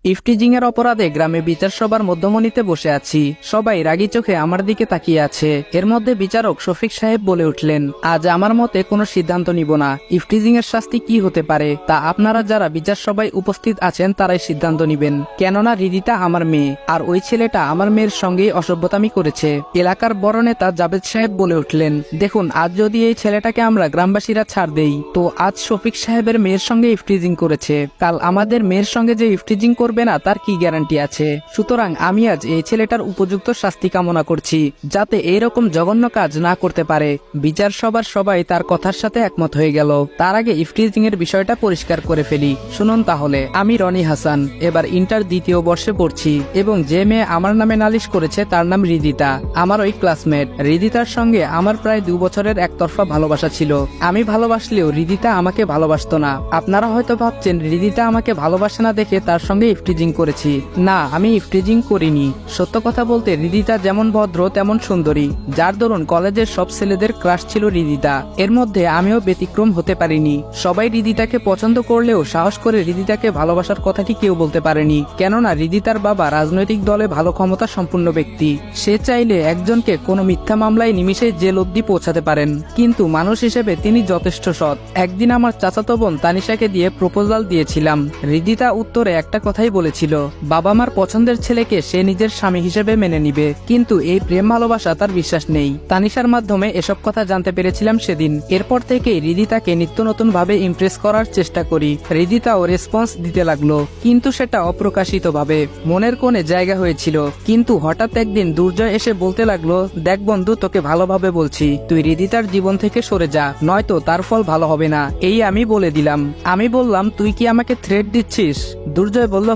Eve teasing এর অপরাধে গ্রামে বিচার সভার মধ্যমণিতে বসে আছি। সবাই রাগী চোখে আমার দিকে তাকিয়ে আছে। এর মধ্যে বিচারক শফিক সাহেব বলে উঠলেন, আজ আমার মতে কোনো সিদ্ধান্ত নিব না। ইফটিজিং এর শাস্তি কি হতে পারে তা আপনারা যারা বিচার সভায় উপস্থিত আছেন তারাই সিদ্ধান্ত নিবেন। কেননা রিদিতা আমার মেয়ে, আর ওই ছেলেটা আমার মেয়ের সঙ্গেই অসভ্যতামি করেছে। এলাকার বড় নেতা জাবেদ সাহেব বলে উঠলেন, দেখুন, আজ যদি এই ছেলেটাকে আমরা গ্রামবাসীরা ছাড় দেই, তো আজ শফিক সাহেবের মেয়ের সঙ্গে ইফটিজিং করেছে, কাল আমাদের মেয়ের সঙ্গে যে ইফটিজিং করবে না তার কি গ্যারান্টি আছে? সুতরাং আমি আজ এই ছেলেটার উপযুক্ত শাস্তি কামনা করছি, যাতে এইরকম জঘন্য কাজ না করতে পারে। বিচার সভার সবাই তার কথার সাথে একমত হয়ে গেল। তার আগে ইফটিজিং এর বিষয়টা পরিষ্কার করে ফেলি। শুনুন তাহলে, আমি রনি হাসান, এবার ইন্টার দ্বিতীয় বর্ষে পড়ছি, এবং যে মেয়ে আমার নামে নালিশ করেছে তার নাম রিদিতা, আমার ওই ক্লাসমেট। রিদিতার সঙ্গে আমার প্রায় 2 বছরের একতরফা ভালোবাসা ছিল। আমি ভালোবাসলেও রিদিতা আমাকে ভালোবাসতো না। আপনারা হয়তো ভাবছেন রিদিতা আমাকে ভালোবাসে না দেখে তার সঙ্গে ইফটিজিং করেছি। না, আমি ইফটিজিং করিনি। সত্য কথা বলতে রিদিতা যেমন ভদ্র তেমন সুন্দরী, যার দরুন কলেজের সব ছেলেদের ক্রাশ ছিল রিদিতা। এর মধ্যে আমিও ব্যতিক্রম হতে পারিনি। সবাই রিদিতাকে পছন্দ করলেও সাহস করে রিদিতাকে ভালোবাসার কথাটি কেউ বলতে পারেনি। কেননা রিদিতার বাবা রাজনৈতিক দলে ভালো ক্ষমতা সম্পন্ন ব্যক্তি। সে চাইলে একজনকে কোনো মিথ্যা মামলায় নিমিষে জেল অবধি পৌঁছাতে পারেন, কিন্তু মানুষ হিসেবে তিনি যথেষ্ট সৎ। একদিন আমার চাচাতো বোন তানিশাকে দিয়ে প্রপোজাল দিয়েছিলাম। রিদিতা উত্তরে একটা কথাই বলেছিল, বাবা মার পছন্দের ছেলেকে সে নিজের স্বামী হিসেবে মেনে নিবে, কিন্তু এই প্রেম ভালোবাসা তার বিশ্বাস নেই। তানিশার মাধ্যমে এসব কথা জানতে পেরেছিলাম সেদিন। এরপর থেকেই রিদিতাকে নিত্য নতুন ভাবে ইমপ্রেস করার চেষ্টা করি। রিদিতাও রেসপন্স দিতে লাগলো, কিন্তু সেটা অপ্রকাশিত ভাবে, মনের কোণে জায়গা হয়েছিল। কিন্তু হঠাৎ একদিন দুর্জয় এসে বলতে লাগলো, দেখ বন্ধু, তোকে ভালোভাবে বলছি, তুই রিদিতার জীবন থেকে সরে যা, নয়তো তার ফল ভালো হবে না। এই আমি বলে দিলাম। আমি বললাম, তুই কি আমাকে থ্রেট দিচ্ছিস? দুর্জয় বলল,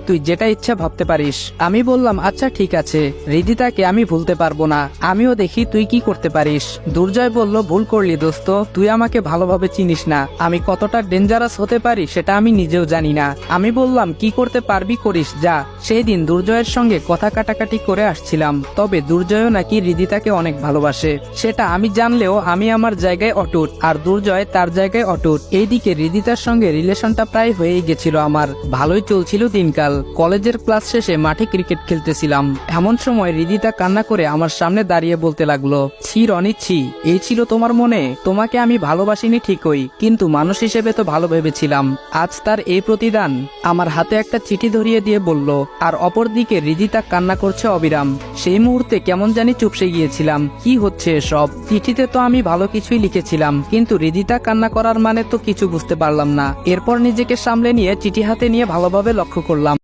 তুই যেটা ইচ্ছা ভাবতে পারিস। আমি বললাম, আচ্ছা ঠিক আছে, রিদিতাকে আমি ভুলতে পারবো না, আমিও দেখি তুই কি করতে পারিস। দুর্জয় বলল, ভুল করলি দোস্ত, তুই আমাকে ভালোভাবে চিনিস না। আমি কতটা ডেঞ্জারাস হতে পারি সেটা আমি নিজেও জানি না। আমি বললাম, কি করতে পারবি করিস, যা। সেই দিন দুর্জয়ের সঙ্গে কথা কাটাকাটি করে আসছিলাম, তবে দুর্জয়ও নাকি রিদিতাকে অনেক ভালোবাসে। সেটা আমি জানলেও আমি আমার জায়গায় অটুট, আর দুর্জয় তার জায়গায় অটুট। এইদিকে রিদিতার সঙ্গে রিলেশনটা প্রায় হয়েই গেছিল আমার, ভালোই চলছিল দিনকাল। কলেজের ক্লাস শেষে মাঠে ক্রিকেট খেলতেছিলাম। এমন সময় রিদিতা কান্না করে আমার সামনে দাঁড়িয়ে বলতে লাগলো, ছি রনি ছি, এই ছিল তোমার মনে? তোমাকে আমি ভালোবাসিনি ঠিকই, কিন্তু মানুষ হিসেবে তো ভালো ভেবেছিলাম। আজ তার এই প্রতিদান। আমার হাতে একটা চিঠি ধরিয়ে দিয়ে বলল, আর অপরদিকে রিদিতা কান্না করছে অবিরাম। সেই মুহূর্তে কেমন জানি চুপসে গিয়েছিলাম। কি হচ্ছে এসব? চিঠিতে তো আমি ভালো কিছুই লিখেছিলাম, কিন্তু রিদিতা কান্না করার মানে তো কিছু বুঝতে পারলাম না। এরপর নিজেকে সামলে নিয়ে চিঠি হাতে নিয়ে ভালোভাবে লক্ষ্য করলাম।